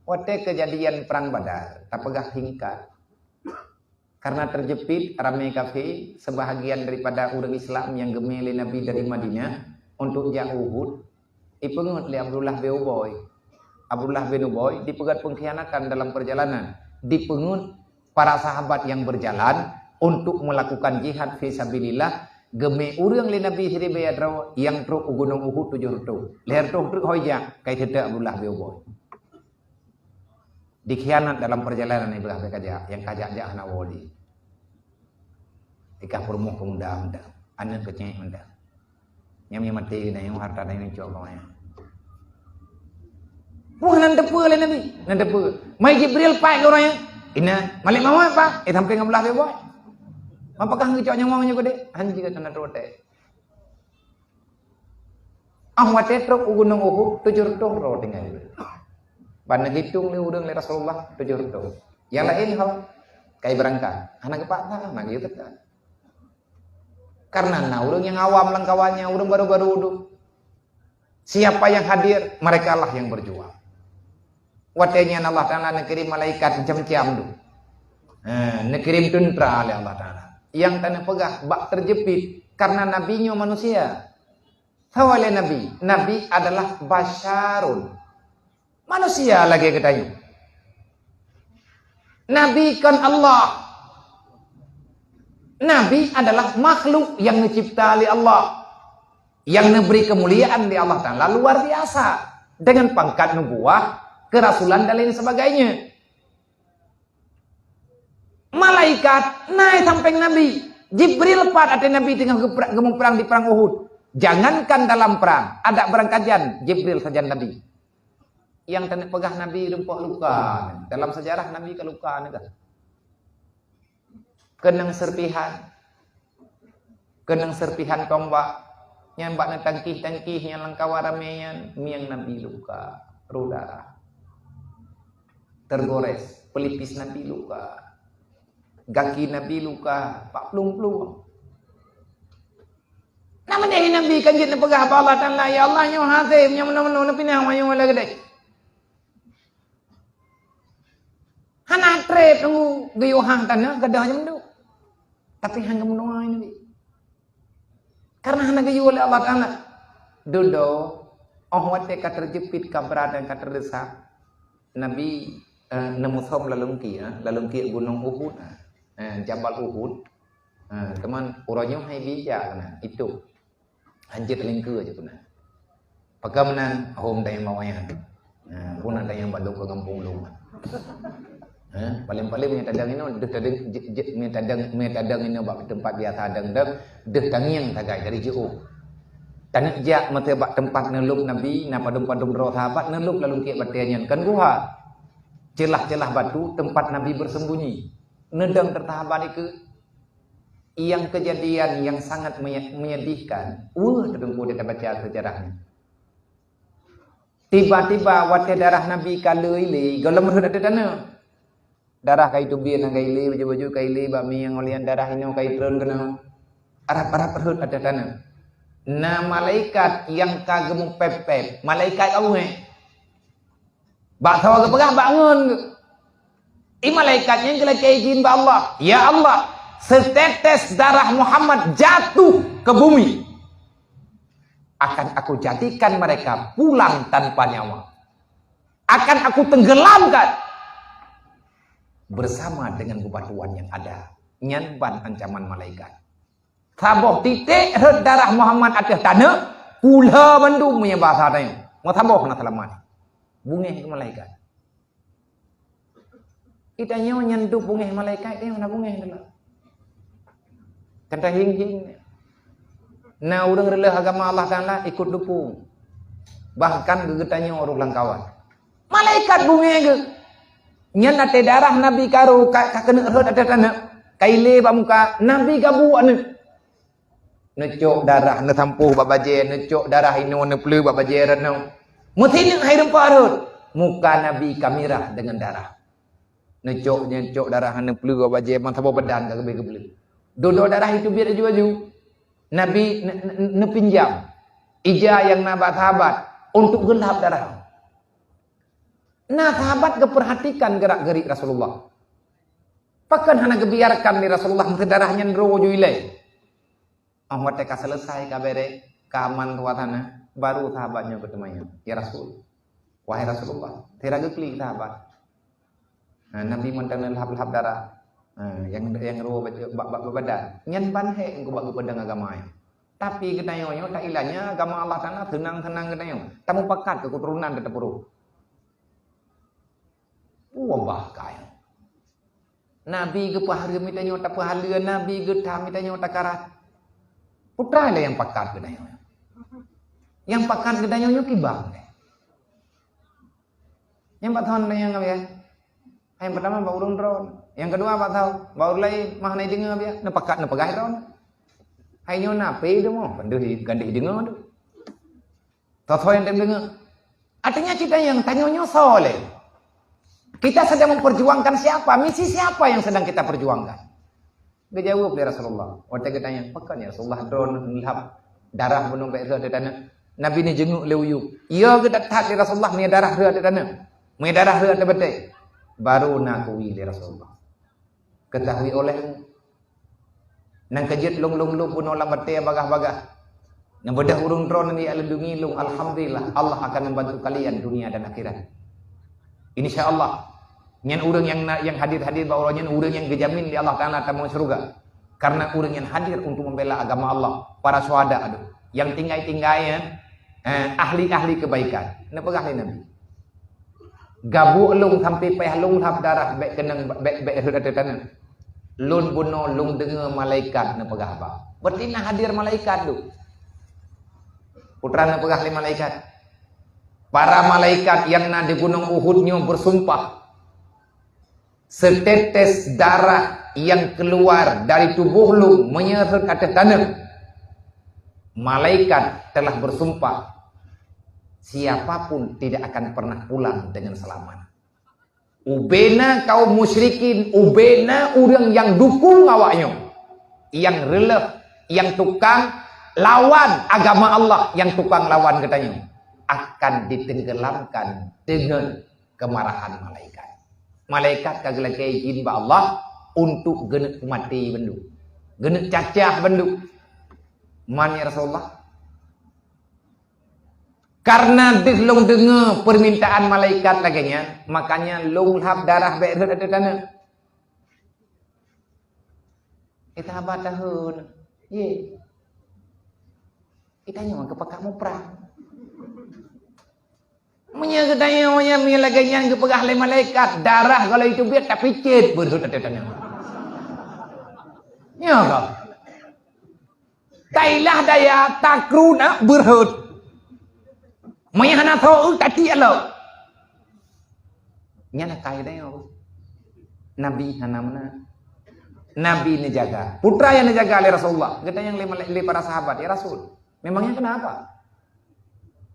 Waktu kejadian perang Badar, tak pegah hingkat. Karena terjepit ramai kafe, sebahagian daripada orang Islam yang gemeli Nabi dari Madinah untuk jauh Uhud, dipengut oleh Abdullah bin Ubay. Abdullah bin Ubay dipegat pengkhianatan dalam perjalanan, dipengut para sahabat yang berjalan untuk melakukan jihad fi sabilillah. Geme urang le Nabi siri bayadro yang truk gunung Uhud 7 tu. Leher truk hoja kai tidak Abdullah bin Ubay. Dikhianat dalam perjalanan ini belah kajak yang kajak anak wali. Ikah perumuh pemuda-muda, anak kecil muda. Yang mati na yang harta na yang coba ya. Wah nan depe le Nabi, nan depe. Mai Jibril pai ke orangnya. Ina malik mau apa? Sampai ngabelah be boy. Apakah ngecok nyamanya gede? Hanji ka tanah rote. Wate truk gunung Uhud 7 truk ro tinggal. Bana hitung ni urang le Rasulullah 7 truk. Yang lain hal kai berangkat. Anak kepala nak gitu kan. Karena urang yang awam langkawannya, urang baru-baru uduk. Siapa yang hadir, mereka lah yang berjuang. Watenya Allah Ta'ala nekirim malaikat jam-jam tu. Nekirim tentara oleh Allah Ta'ala. Yang tanah pegah, bak terjepit. Karena nabinya manusia. Tahu oleh Nabi. Nabi adalah basyarun. Manusia lagi katanya. Nabi kan Allah. Nabi adalah makhluk yang dicipta oleh Allah. Yang memberi kemuliaan di Allah Ta'ala luar biasa. Dengan pangkat nubuah, kerasulan dan lain sebagainya. Malaikat naik samping Nabi. Jibril pat ada Nabi tengah gemuk perang di perang Uhud. Jangankan dalam perang, ada berangkajan Jibril saja Nabi. Yang tenek pegah Nabi rumpah luka. Dalam sejarah Nabi keluka nih. Kenang serpihan tombak. Yang mbak tangkih yang langkawa rameyan, miang Nabi luka, rudara. Tergores, pelipis Nabi luka. Gaki Nabi luka, pak plung-plung. Namanya Nabi kan jadi pegah apa Allah Ta'ala, ya Allah nyo hatim, yang mana-mana pinang mayung wala gede. Hana trep tunggu gayuhang tanah gadah jam tu. Tapi hang mendoa Nabi. Karena hana gayu oleh Allah Ta'ala. Dodo, wate ka terjepit ka berada ka terdesak. Nabi nemu som lalungki gunung Uhud. Jabal Uhud. Teman uranya hai bijak kana itu. Hanjit lingku aja kuna. Pagamanan hom dayang mawaya. Puna dayang balok ke kampung lu. Paling-paling punya tadang ini, tadang ini bak tempat biasa tadang deh tangiang tagai dari jauh. Tanah jak mata bak tempat neluk Nabi, napa padum roh sahabat neluk lalu kiat batiannya kan gua. Celah-celah batu tempat Nabi bersembunyi. Nedang tertahabat itu yang kejadian yang sangat menyedihkan. Terungku kita baca sejarahnya. Tiba-tiba wate darah Nabi kalui golem ada tanah. Darah kai tubir na kai le baju-baju kai le bami yang olian darah ini kai turun kena arap-arap perut ada tanah. Nah malaikat yang kagemu pep-pep, malaikat kamu bak tawa ke pegah bangun. Malaikatnya yang kelak izin ba Allah. Ya Allah, setetes darah Muhammad jatuh ke bumi. Akan aku jadikan mereka pulang tanpa nyawa. Akan aku tenggelamkan bersama dengan bebatuan yang ada. Nyanban ancaman malaikat. Taboh titik darah Muhammad atas tanah, pula bandung punya bahasa tanya. Mau taboh kena selamat. Bungih ke malaikat. Kita nyentuh bungih malaikat, dia mana bungih dulu. Kata hing-hing. Nah, urang rela agama Allah Ta'ala ikut dukung. Bahkan gegetanya orang langkawan. Malaikat bungih ke. Nyan ate darah Nabi karu kena herd ada tanah. Kaile ba muka Nabi gabu anu. Necok darah ne sampuh babaje, necok darah ino ne pleu babaje rano. Mutin hai rempa herd. Muka Nabi kamirah dengan darah. Necok darah ne pleu babaje man sabo badan ka gebe-gebe. Dodo darah itu biar aju-aju. Nabi ne pinjam ija yang nabat sahabat untuk gelap darah. Nah, sahabat keperhatikan gerak-gerik Rasulullah. Pakan hana kebiarkan di Rasulullah darahnya nrojo ilai. Ahmad teka selesai kabere kaman tuatana baru sahabatnya bertanya, ya Rasul, wahai Rasulullah, tira gekli sahabat. Nah, Nabi mantan lahap-lahap darah. Yang roh badan. Nyan banhe engko bagi pedang agama. Tapi kedayonya tak ilahnya agama Allah Taala tenang-tenang kedayo. Tamu pakat ke keturunan tetap puru. Wabah kaya. Nabi ke pahala mitanya tak pahala, Nabi ke tam mitanya tak karat. Putra lah yang pakat kedayo. Yang pakat kedayonya kibang. Yang patahon yang apa ya? Yang pertama bau urung drone. Yang kedua apa tahu? Bau lay mah nai dengar dia. Nepakat nepagah drone. Hai nyo nape tu mo? Pandu ganti dengar tu. Tahu yang dengar. Artinya kita yang tanya soleh. Kita sedang memperjuangkan siapa? Misi siapa yang sedang kita perjuangkan? Dia jawab dari Rasulullah. Waktu kita tanya, pakan ya Rasulullah drone lihap darah penuh betul di tanah. Nabi ni jenguk leuyu. Ia kita tak di Rasulullah ni darah dia di tanah. Ni darah dia di betul. Baru nakui di Rasulullah. Ketahui olehmu. Nang kejut lung pun olah betul bagah-bagah. Nang bedah urung drone ni alendungi lung. Alhamdulillah Allah akan membantu kalian dunia dan akhirat. InsyaAllah. Nyan urang yang hadir-hadir bahawa nyan urang yang gejamin di Allah Ta'ala tamu surga. Karena urang yang hadir untuk membela agama Allah. Para syuhada aduh. Yang tinggai-tinggai ahli-ahli kebaikan. Napa ahli Nabi? Gabu lung sampai payah lung hab darah bek kenang bek heurat tanah. Lun buno lung dengar malaikat napa gahba. Berarti hadir malaikat tu. Putra napa ahli malaikat? Para malaikat yang na di gunung Uhudnya bersumpah. Setetes darah yang keluar dari tubuh lu menyeret ke atas tanah. Malaikat telah bersumpah. Siapapun tidak akan pernah pulang dengan selamat. Ubena kaum musyrikin, ubena orang yang dukung awaknya. Yang rela, yang tukang lawan agama Allah, yang tukang lawan katanya. Akan ditenggelamkan dengan kemarahan malaikat. Malaikat kagak izin ba Allah untuk genek mati bendu. Genek cacah bendu. Man ya Rasulullah? Karena dislong dengar permintaan malaikat laganya, makanya lunghap darah baik ada tanah. Kita abad tahun. Ye. Kita nyawa kepakamu perang. Menyertanya laganya ke pegah oleh malaikat darah kalau itu biar tak picit berhut ada. Ya kau. Tailah daya takruna berhut. Menyana tahu tadi alo. Nyana kai daya. Nabi hana mana? Nabi ni jaga. Putra yang dijaga oleh Rasulullah. Kita yang oleh para sahabat ya Rasul. Memangnya kenapa?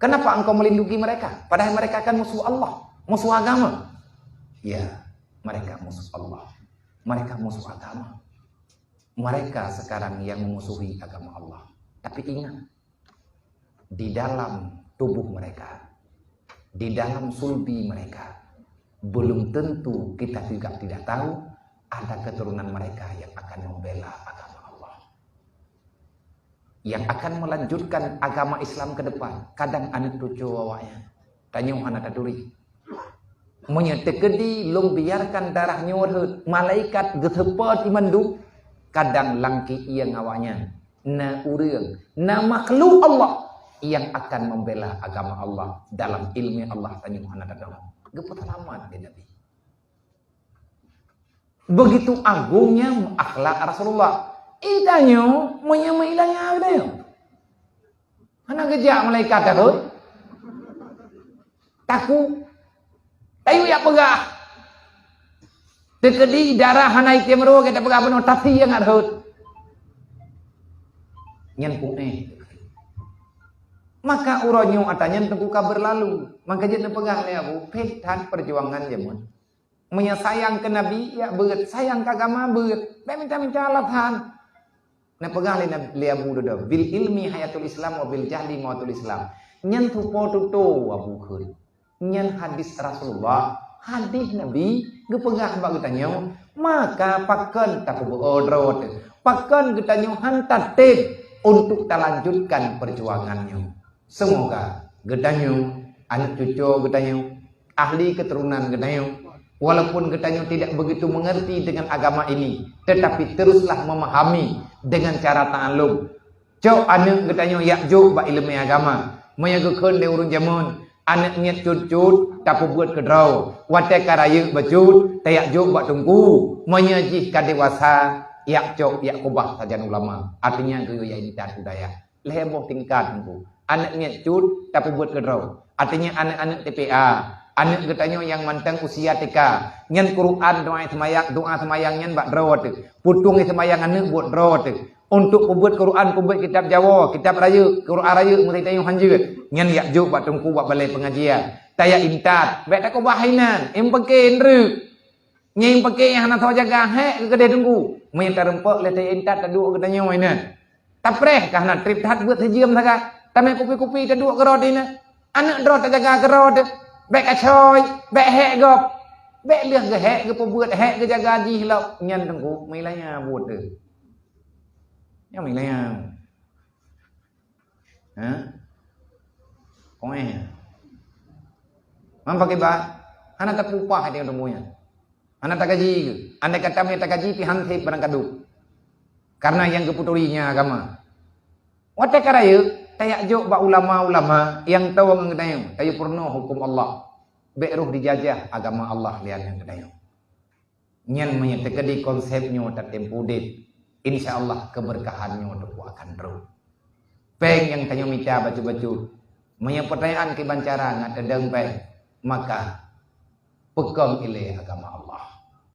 Kenapa engkau melindungi mereka? Padahal mereka kan musuh Allah, musuh agama. Ya, mereka musuh Allah. Mereka musuh agama. Mereka sekarang yang memusuhi agama Allah. Tapi ingat, di dalam tubuh mereka, di dalam sulbi mereka, belum tentu kita juga tidak tahu ada keturunan mereka yang akan membela agama Allah. Yang akan melanjutkan agama Islam ke depan. Kadang anak cucu awaknya tanya anak taduri menyetekedi lung biarkan darahnya warhut malaikat getepat imandu kadang langki ia ngawanya na urang na makhluk Allah yang akan membela agama Allah dalam ilmu Allah tanya anak taduri gepet alamat di Nabi. Begitu agungnya akhlak Rasulullah. Itanyo menyamailannya ada yo. Anak gejak malaikat takut. Takut. Tayu ya pegah. Tekedi darah hanai temro kita pegah penuh tapi yang adhut. Nyen pune. Maka uronyo atanya tengku kabar lalu. Maka jadi pegah le abu petan perjuangan jamun. Menyayang ke Nabi ya beut, sayang ke agama beut. Minta-minta alasan. Nah pegang li abu dodo bil ilmi hayatul Islam wa bil jahli mautul Islam. Nyen tupo tuto abu khul. nyen hadis Rasulullah, hadis Nabi gepegah bak getanyo, maka pakan tak beodrot, pakan getanyo hantar tip untuk lanjutkan perjuangannya. Semoga getanyo, anak cucu getanyo, ahli keturunan getanyo, walaupun getanyo tidak begitu mengerti dengan agama ini, tetapi teruslah memahami dengan cara ta'alum. Cok anak getanyo yakjuk bak ilmu agama, menyagukun de urun jamun, anak niat cut-cut tak buat kedrau, watai karaya bacut, tayak juk bak tungku, menyajihkan dewasa, yakjuk yak kubah sajan ulama. Artinya ke ya ini tak budaya. Leboh tingkat tungku. Anak niat cut tak buat kedrau. Artinya anak-anak TPA, anak getanyo yang mantang usia TK, nyen Quran doa semayang nyen bak drawat, putung semayang anak buat drawat. Untuk pembuat Quran, pembuat kitab Jawa, kitab raya, Quran raya, mesti tayang hanjir. Nyen yakjuk bak tungku bak balai pengajian. Taya intat, baik tak kau bahinan, em pakai ndru. Nyen pakai yang nak tahu jaga hek ke kedai tunggu. Main terempak le taya intat tak duk katanya mainan. Tapreh kah nak trip hat buat sejiam saja. Tamai kopi-kopi tak duk kerod ini. Anak drot tak jaga kerod. Baik acoy, baik hek gop. Baik liah ke hek ke pembuat hek ke jaga haji lau. Nyen tunggu, mailanya buat tu. Yang mailanya. Hah? Kau Mampu kibat, anak tak upah dia temunya. Anak tak gaji ke? Anda kata mereka tak gaji, pihan sip barang kaduk. Karena yang keputulinya agama. Watai karaya, tayak jok ba ulama-ulama yang tahu mengenai tayu purno hukum Allah. Beruh dijajah agama Allah lian yang kedai. Nyan menyatakan di konsepnya tak tempudit. InsyaAllah keberkahannya untuk akan terus. Peng yang tanya minta baju-baju. Menyang pertanyaan kebancara ngat dedeng peng. Maka pegang ilai agama Allah.